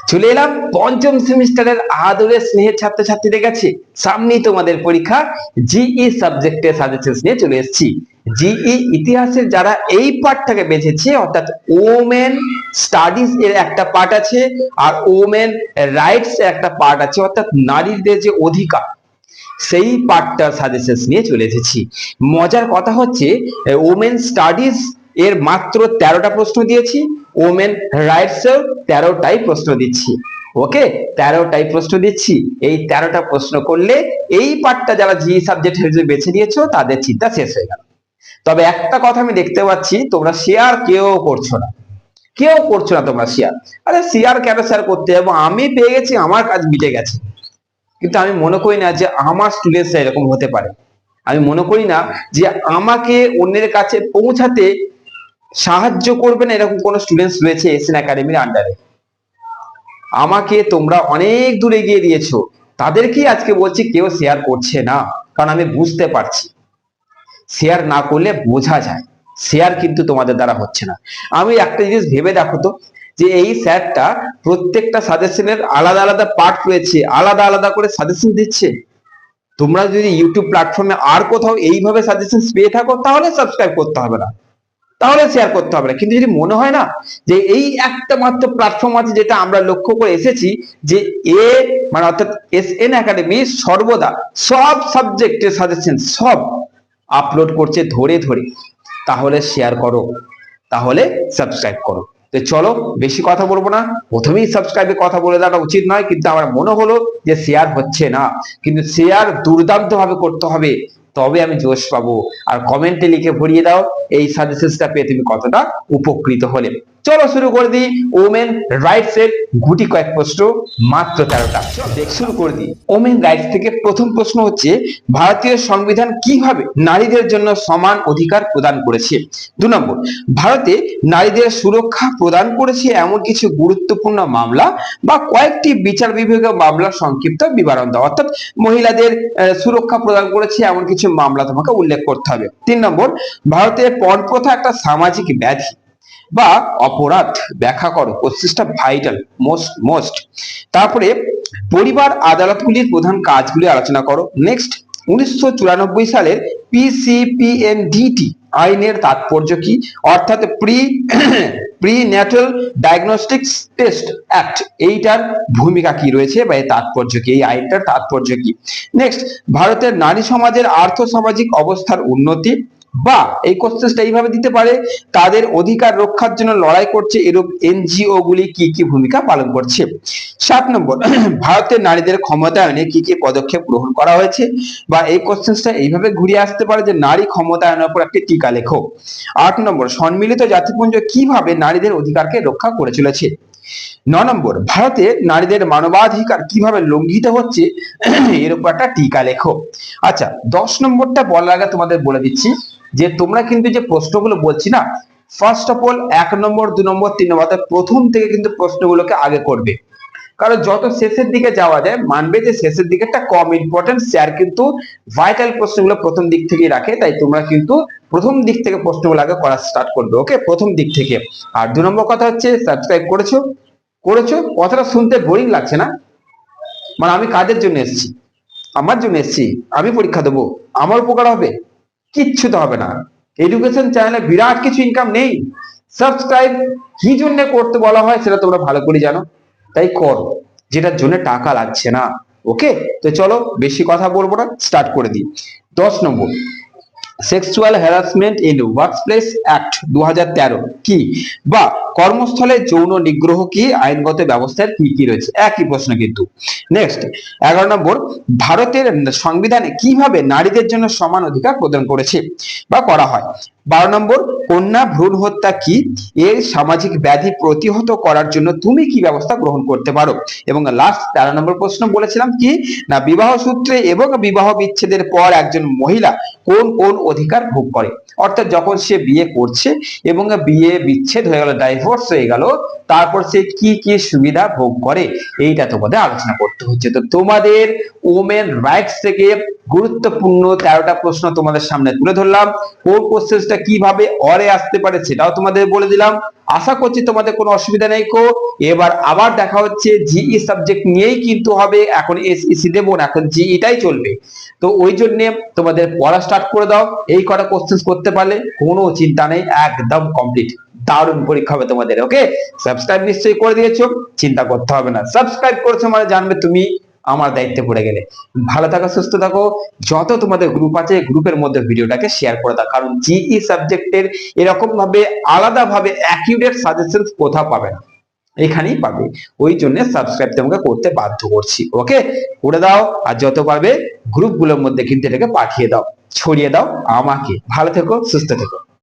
চলে এলাম পঞ্চম সেমিস্টারের আদরের স্নেহের ছাত্রছাত্রীদের কাছে। সামনেই তোমাদের পরীক্ষা। জিই সাবজেক্টের সাজেশন নিয়ে চলে এসেছি। জিই ইতিহাসের যারা এই পার্টটাকে বেছেছে, অর্থাৎ ওমেন স্টাডিজ এর একটা পার্ট আছে, আর ওমেন রাইটস এর একটা পার্ট আছে, অর্থাৎ নারীদের যে অধিকার, সেই পার্টটার সাজেশন নিয়ে চলে এসেছি। মজার কথা হচ্ছে, ওমেন স্টাডিজ এর মাত্র 13টা প্রশ্ন দিয়েছি, ওমেন রাইটস এর 13টাই প্রশ্ন দিচ্ছি। ওকে, 13টাই প্রশ্ন দিচ্ছি। এই 13টা প্রশ্ন করলে এই পার্টটা যারা জি সাবজেক্ট হিসেবে বেছে নিয়েছো তাদের চিন্তা শেষ হয়ে গেল। তবে একটা কথা আমি দেখতে পাচ্ছি, তোমরা শেয়ার কেউ করছো না, কেউ করছো না তোমরা শেয়ার। আরে শেয়ার কেন শেয়ার করতে যাবো? আমি পেয়ে গেছি, আমার কাজ মিটে গেছে। কিন্তু আমি মনে করি না যে আমার স্টুডেন্টসরা এরকম হতে পারে। আমি মনে করি না যে আমাকে অন্যের কাছে পৌঁছাতে সাহায্য করবে না এরকম কোন স্টুডেন্টস রয়েছে এসএন একাডেমির আন্ডারে। আমাকে তোমরা অনেক দূর এগিয়ে দিয়েছো, তাদেরকেই আজকে বলছি কেউ শেয়ার করছে না। কারণ আমি বুঝতে পারছি, শেয়ার না করলে বোঝা যায় শেয়ার কিন্তু তোমাদের দ্বারা হচ্ছে না। আমি একটা জিনিস ভেবে দেখো তো, যে এই স্যারটা প্রত্যেকটা সাজেশনের আলাদা আলাদা পার্ট রয়েছে, আলাদা আলাদা করে সাজেশন দিচ্ছে। তোমরা যদি ইউটিউব প্ল্যাটফর্মে আর কোথাও এইভাবে সাজেশন পেয়ে থাকো, তাহলে সাবস্ক্রাইব করতে হবে না, তাহলে শেয়ার করতে হবে না। কিন্তু যদি মনে হয় না যে এই একটা মাত্র প্ল্যাটফর্ম আছে যেটা আমরা লক্ষ্য করে এসেছি, যে এ মানে অর্থাৎ এসএন একাডেমি সর্বদা সব সাবজেক্টের সাজেশন সব আপলোড করছে ধরে ধরে, তাহলে শেয়ার করো, তাহলে সাবস্ক্রাইব করো। তো চলো বেশি কথা বলবো না, প্রথমেই সাবস্ক্রাইবে কথা বলে দেওয়া উচিত নয়, কিন্তু আমার মনে হলো যে শেয়ার হচ্ছে না। কিন্তু শেয়ার দুর্দান্ত ভাবে করতে হবে, তবে আমি জোশ পাবো। আর কমেন্টে লিখে ভরিয়ে দাও এই সাজেশনটা পেয়ে তুমি কতটা উপকৃত হলে। চলো শুরু করে দিই ওমেন রাইটস এর গুটি কয়েক প্রশ্ন, মাত্র 13টা। শুরু করে দিই ওমেন রাইটস থেকে। প্রথম প্রশ্ন হচ্ছে, ভারতীয় সংবিধান কিভাবে নারীদের জন্য সমান অধিকার প্রদান করেছে? 2 নম্বর, ভারতে নারীদের সুরক্ষা প্রদান করেছে এমন কিছু গুরুত্বপূর্ণ মামলা বা কয়েকটি বিচার বিভাগীয় মামলার সংক্ষিপ্ত বিবরণ দাও। অর্থাৎ মহিলাদের সুরক্ষা প্রদান করেছে এমন কিছু মামলা তোমাকে উল্লেখ করতে হবে। 3 নম্বর, ভারতের পণ প্রথা একটা সামাজিক ব্যাধি বা অপরাধ, ব্যাখ্যা করো। কোশ্চেনটা ভাইটাল, মোস্ট। তারপরে পরিবার আদালতগুলির প্রধান কাজগুলি আলোচনা করো। নেক্সট, 1994 সালের পিসিপিএনডিটি আইনের তাৎপর্য কি? অর্থাৎ প্রিন্যাটাল ডায়াগনস্টিক্স টেস্ট অ্যাক্ট, এইটার ভূমিকা কি রয়েছে বা এর তাৎপর্য কি, এই আইনটার তাৎপর্য কি? নেক্সট, ভারতের নারী সমাজের আর্থ সামাজিক অবস্থার উন্নতি, বা এই কোশ্চেনটা এইভাবে দিতে পারে, তাদের অধিকার রক্ষার জন্য লড়াই করছে এরূপ এনজিও গুলি কি কি ভূমিকা পালন করছে? 7 নম্বর, ভারতের নারীদের ক্ষমতায়নে কি কি পদক্ষেপ গ্রহণ করা হয়েছে? বা এই কোশ্চেনটা এইভাবে ঘুরিয়ে আসতে পারে যে নারী ক্ষমতায়নের উপর একটি টিকা লেখো। 8 নম্বর, সম্মিলিত জাতিপুঞ্জ কিভাবে নারীদের অধিকারকে রক্ষা করে চলেছে? 9 নম্বর, ভারতে নারীদের মানবাধিকার কিভাবে লঙ্ঘিত হচ্ছে, এর উপর একটা টিকা লেখো। আচ্ছা, 10 নম্বরটা বলার আগে তোমাদের বলে দিচ্ছি যে তোমরা কিন্তু যে প্রশ্নগুলো বলছি না, ফার্স্ট অফ অল 1 নম্বর 2 নম্বর 3 নম্বর প্রথম থেকে কিন্তু প্রশ্নগুলোকে আগে করবে। কারণ যত শেষের দিকে যাওয়া যায়, মানবে যে শেষের দিকেটা কম ইম্পর্টেন্ট, স্যার কিন্তু ভাইটাল প্রশ্নগুলো প্রথম দিক থেকে রাখে, তাই তোমরা কিন্তু প্রথম দিক থেকে প্রশ্নগুলো আগে করা স্টার্ট করবে। ওকে, প্রথম দিক থেকে। আর 2 নম্বর কথা হচ্ছে, সাবস্ক্রাইব করেছো? কথাটা শুনতে বোরিং লাগছে না? মানে আমি কাজের জন্য এসেছি, আমার জন্য এসেছি, আমি পরীক্ষা দেবো, আমার উপকার হবে? কিচ্ছু তো হবে না। এডুকেশন চ্যানেলে বিরাট কিছু ইনকাম নেই। সাবস্ক্রাইব কি জন্য করতে বলা হয় সেটা তোমরা ভালো করে জানো, তাই করো, যেটার জন্য টাকা লাগছে না। ওকে, তো চলো বেশি কথা বলবো না, স্টার্ট করে দিই। 10 number, sexual harassment in workplace act 2013 কি? বা কর্মস্থলে যৌন নিগ্রহ কি? আইনগত ব্যবস্থার কি কি রয়েছে? একই প্রশ্ন কিন্তু। নেক্সট, 11 নম্বর, ভারতের সংবিধানে কিভাবে নারীদের জন্য সমান অধিকার প্রদান করেছে বা করা হয়? 12 নম্বর, কন্যা ভ্রূণ হত্যা কি? এর সামাজিক ব্যাধি প্রতিহত করার জন্য তুমি কি ব্যবস্থা গ্রহণ করতে পারো? এবং লাস্ট 13 নম্বর প্রশ্ন বলেছিলাম কি না, বিবাহ সূত্রে এবং বিবাহ বিচ্ছেদের পর একজন মহিলা কোন কোন অধিকার ভোগ করে? অর্থাৎ যখন সে বিয়ে করছে এবং বিয়ে বিচ্ছেদ হয়ে গেল, ডাইভোর্স হয়ে গেল, তারপর সে কি কি সুবিধা ভোগ করে, এইটা তোমাদের আলোচনা করতে হচ্ছে। তো তোমাদের ওমেন রাইটস থেকে গুরুত্বপূর্ণ 13টা প্রশ্ন তোমাদের সামনে তুলে ধরলাম। কোন কোশ্চেনটা কিভাবে অরে আসতে পারে সেটাও তোমাদের বলে দিলাম। আশা করছি তোমাদের কোনো অসুবিধা নেই কো। এবার আবার দেখা হচ্ছে জিই সাবজেক্ট নিয়েই কিন্তু হবে, এখন এসইসি দেবো না, এখন জিইটাই চলবে। তো ওই জন্য তোমাদের পড়া স্টার্ট করে দাও। এই কটা কোশ্চেন করতে পারলে কোনো চিন্তা নেই, একদম কমপ্লিট, দারুণ পরীক্ষা হবে তোমাদের। ওকে, সাবস্ক্রাইব নিশ্চয়ই করে দিয়েছো, চিন্তা করতে হবে না। সাবস্ক্রাইব করেছো মানে জানবে তুমি আমার দায়িত্বে পড়ে গেলে। ভালো থাকো, সুস্থ থাকো। যত তোমাদের গ্রুপ আছে গ্রুপের মধ্যে ভিডিওটাকে শেয়ার করে দাও, কারণ জিই সাবজেক্টের এরকম ভাবে আলাদা ভাবে অ্যাকিউরেট সাজেশন কোথাও পাবে না, এখানেই পাবে। ওই জন্য সাবস্ক্রাইব তোমাকে করতে বাধ্য করছি। ওকে, করে দাও। আর যত পারবে গ্রুপগুলোর মধ্যে কিন্তু এটাকে পাঠিয়ে দাও, ছড়িয়ে দাও আমাকে। ভালো থেকো, সুস্থ থেকো।